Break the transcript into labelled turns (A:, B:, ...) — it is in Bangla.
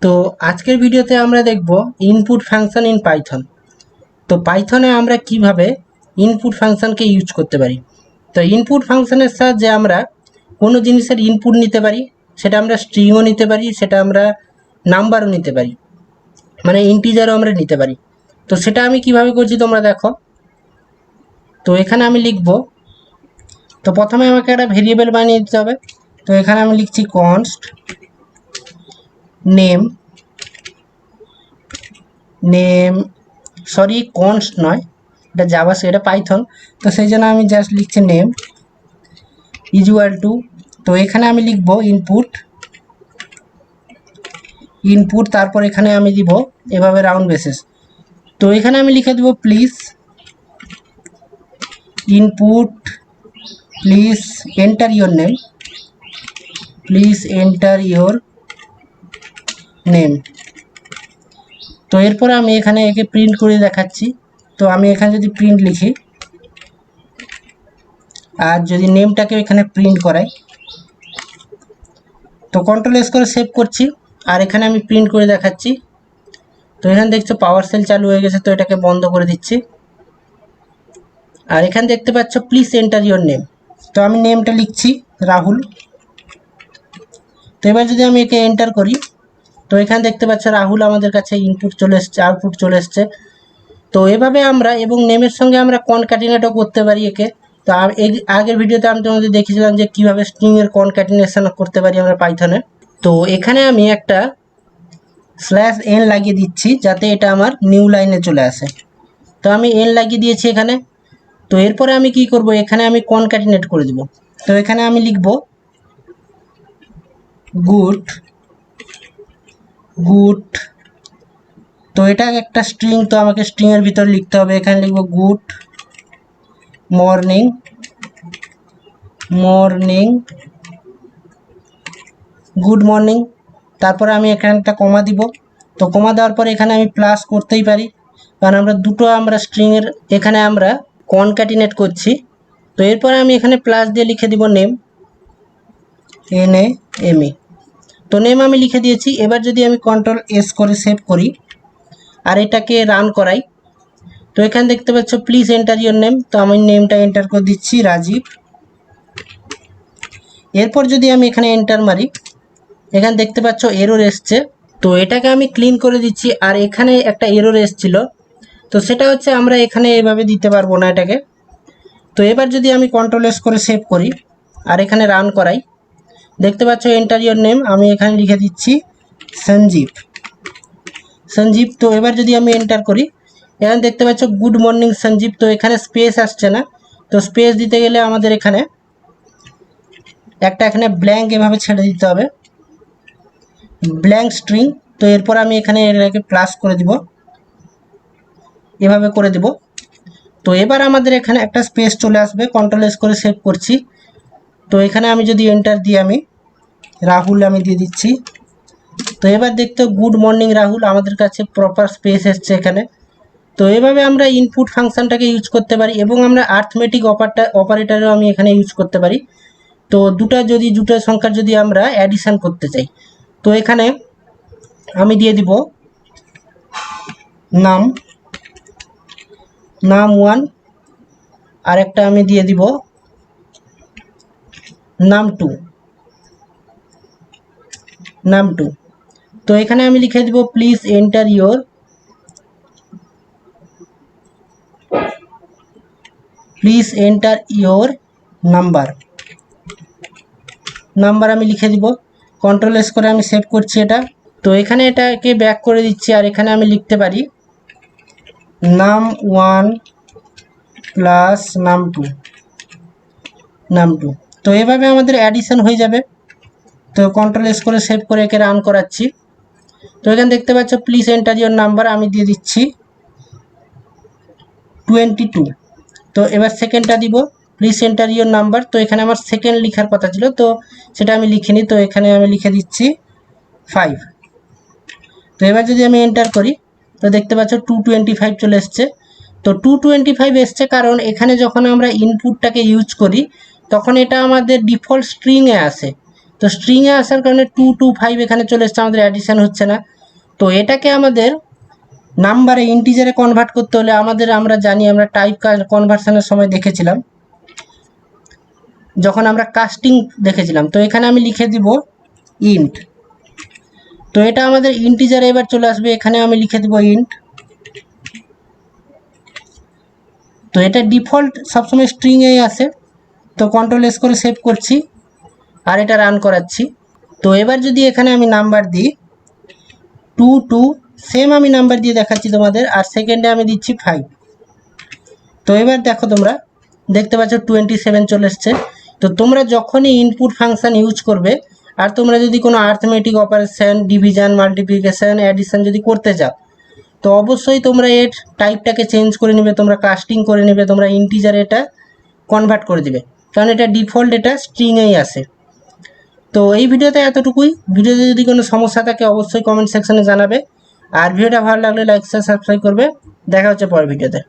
A: তো আজকের ভিডিওতে আমরা দেখব ইনপুট ফাংশন ইন পাইথন। তো পাইথনে আমরা কিভাবে ইনপুট ফাংশনকে ইউজ করতে পারি। তো ইনপুট ফাংশনের সাহায্যে আমরা কোনো জিনিসের ইনপুট নিতে পারি, সেটা আমরা স্ট্রিংও নিতে পারি, সেটা আমরা নাম্বারও নিতে পারি, মানে ইন্টিজারও আমরা নিতে পারি। তো সেটা আমি কিভাবে করছি তোমরা দেখো। তো এখানে আমি লিখব, তো প্রথমে আমাকে একটা ভেরিয়েবল বানিয়ে দিতে হবে। তো এখানে আমি লিখছি কনস্ট নেম সরি কনস্ট নয়, এটা জাভা, এটা পাইথন। তো সেই জন্য আমি জাস্ট লিখছি নেম ইকুয়াল টু, তো এখানে আমি লিখব ইনপুট, তারপর এখানে আমি দিব এভাবে রাউন্ড বেসিস। তো এখানে আমি লিখে দেব please input please enter your name. তো এরপর আমি এখানে একে প্রিন্ট করে দেখাচ্ছি। তো আমি এখানে যদি প্রিন্ট লিখি আর যদি নেমটাকে এখানে প্রিন্ট করাই, তো কন্ট্রোল এস করে সেভ করছি আর এখানে আমি প্রিন্ট করে দেখাচ্ছি। তো এখানে দেখছো পাওয়ার সেল চালু হয়ে গেছে, তো এটাকে বন্ধ করে দিচ্ছি। আর এখানে দেখতে পাচ্ছ প্লিজ এন্টার ইয়োর নেম, তো আমি নেমটা লিখছি রাহুল। তো এবার যদি আমি একে এন্টার করি, তো এখানে দেখতে পাচ্ছ রাহুল আমাদের কাছে ইনপুট চলে এসছে, আউটপুট চলে এসছে। তো এভাবে আমরা এবং নেমের সঙ্গে আমরা কনক্যাটিনেটও করতে পারি একে। তো আগের ভিডিওতে আমি তোমাদের দেখিয়েছিলাম যে কীভাবে স্ট্রিংয়ের কনক্যাটিনেশন করতে পারি আমরা পাইথনে। তো এখানে আমি একটা /n লাগিয়ে দিচ্ছি যাতে এটা আমার নিউ লাইনে চলে আসে। তো আমি n লাগিয়ে দিয়েছি এখানে। তো এরপরে আমি কি করব, এখানে আমি কনক্যাটিনেট করে দেব। তো এখানে আমি লিখব গুড, তো এটা একটা স্ট্রিং, তো আমাকে স্ট্রিংয়ের ভিতর লিখতে হবে। এখানে লিখব গুড মর্নিং, তারপরে আমি এখানে একটা কমা দিব। তো কমা দেওয়ার পরে এখানে আমি প্লাস করতেই পারি, কারণ আমরা স্ট্রিংয়ের এখানে আমরা কনক্যাটিনেট করছি। তো এরপরে আমি এখানে প্লাস দিয়ে লিখে দিব নেম, NAME। তো নেম আমি লিখে দিয়েছি। এবার যদি আমি কন্ট্রোল এস করে সেভ করি আর এটাকে রান করাই, তো এখানে দেখতে পাচ্ছ প্লিজ এন্টার ইয়োর নেম। তো আমি নেমটা এন্টার করে দিচ্ছি রাজীব। এরপর যদি আমি এখানে এন্টার মারি, এখানে দেখতে পাচ্ছ এরর এসছে। তো এটাকে আমি ক্লিন করে দিচ্ছি। আর এখানে একটা এরর এসছিল, তো সেটা হচ্ছে আমরা এখানে এভাবে দিতে পারবো না এটাকে। তো এবার যদি আমি কন্ট্রোল এস করে সেভ করি আর এখানে রান করাই, দেখতে পাচ্ছ এন্টার ইয়োর নেম, আমি এখানে লিখে দিচ্ছি সঞ্জীব। তো এবার যদি আমি এন্টার করি, এখানে দেখতে পাচ্ছ গুড মর্নিং সঞ্জীব। তো এখানে স্পেস আসছে না, তো স্পেস দিতে গেলে আমাদের এখানে এখানে ব্ল্যাঙ্ক এভাবে ছেড়ে দিতে হবে, ব্ল্যাঙ্ক স্ট্রিং। তো এরপর আমি এখানে এটাকে প্লাস করে দিব, এভাবে করে দেব। তো এবার আমাদের এখানে একটা স্পেস চলে আসবে। কন্ট্রোল এস করে সেভ করছি। তো এখানে আমি যদি এন্টার দিই, আমি রাহুল আমি দিয়ে দিচ্ছি। তো এবার দেখতে গুড মর্নিং রাহুল, আমাদের কাছে প্রপার স্পেস এসছে এখানে। তো এভাবে আমরা ইনপুট ফাংশনটাকে ইউজ করতে পারি এবং আমরা আর্থমেটিক অপারেটরও আমি এখানে ইউজ করতে পারি। তো দুটো সংখ্যার যদি আমরা অ্যাডিশন করতে চাই, তো এখানে আমি দিয়ে দিব নাম 1, আর একটা আমি দিয়ে দিব নাম 2। তো এখানে আমি লিখে দিব প্লিজ এন্টার ইয়োর নাম্বার আমি লিখে দিব। কন্ট্রোল এস করে আমি সেভ করছি এটা। তো এখানে এটাকে ব্যাক করে দিচ্ছি আর এখানে আমি লিখতে পারি নাম 1 প্লাস নাম 2। তো এভাবে আমাদের অ্যাডিশন হয়ে যাবে। তো কন্ট্রোল এস করে সেভ করে একে রান করাচ্ছি। তো এখানে দেখতে পাচ্ছ প্লিজ এন্টার ইয়োর নাম্বার, আমি দিয়ে দিচ্ছি 22। তো এবার সেকেন্ডটা দিব প্লিজ এন্টার ইয়োর নাম্বার। তো এখানে আমার সেকেন্ড লেখার কথা ছিল, তো সেটা আমি লিখিনি, তো এখানে আমি লিখে দিচ্ছি 5। তো এবার যদি আমি এন্টার করি, তো দেখতে পাচ্ছ 225 চলে এসছে। তো 225 এসছে কারণ এখানে যখন আমরা ইনপুটটাকে ইউজ করি তখন এটা আমাদের ডিফল্ট স্ট্রিংয়ে আসে। তো স্ট্রিংয়ে আসার কারণে 225 এখানে চলে এসছে, আমাদের অ্যাডিশন হচ্ছে না। তো এটাকে আমাদের নাম্বারে ইন্টিজারে কনভার্ট করতে হলে আমরা জানি, আমরা টাইপ কনভার্সনের সময় দেখেছিলাম যখন আমরা কাস্টিং দেখেছিলাম। তো এখানে আমি লিখে দিব ইন্ট। তো এটা আমাদের ইন্টিজারে এবার চলে আসবে, এখানে আমি লিখে দিব ইন্ট। তো এটা ডিফল্ট সবসময় স্ট্রিংয়েই আসে। তো কন্ট্রোল এস করে সেভ করছি আর এটা রান করাচ্ছি। তো এবার যদি এখানে আমি নাম্বার দিই 2 সেম আমি নাম্বার দিয়ে দেখাচ্ছি তোমাদের, আর সেকেন্ডে আমি দিচ্ছি 5। তো এবার দেখো তোমরা দেখতে পাচ্ছ 27 চলে এসছে। তো তোমরা যখনই ইনপুট ফাংশন ইউজ করবে আর তোমরা যদি কোনো arithmetic operation, division, multiplication, addition যদি করতে চাও, তো অবশ্যই তোমরা এর টাইপটাকে চেঞ্জ করে নেবে, তোমরা কাস্টিং করে নেবে, তোমরা ইন্টিজারে এটা কনভার্ট করে দেবে, কারণ এটা ডিফল্ট এটা স্ট্রিংয়েই আসে। তো এই ভিডিওতে এতটুকুই। ভিডিওতে যদি কোনো সমস্যা থাকে অবশ্যই কমেন্ট সেকশনে জানাবে, আর ভিডিওটা ভালো লাগলে লাইক শেয়ার সাবস্ক্রাইব করবে। দেখা হচ্ছে পরের ভিডিওতে।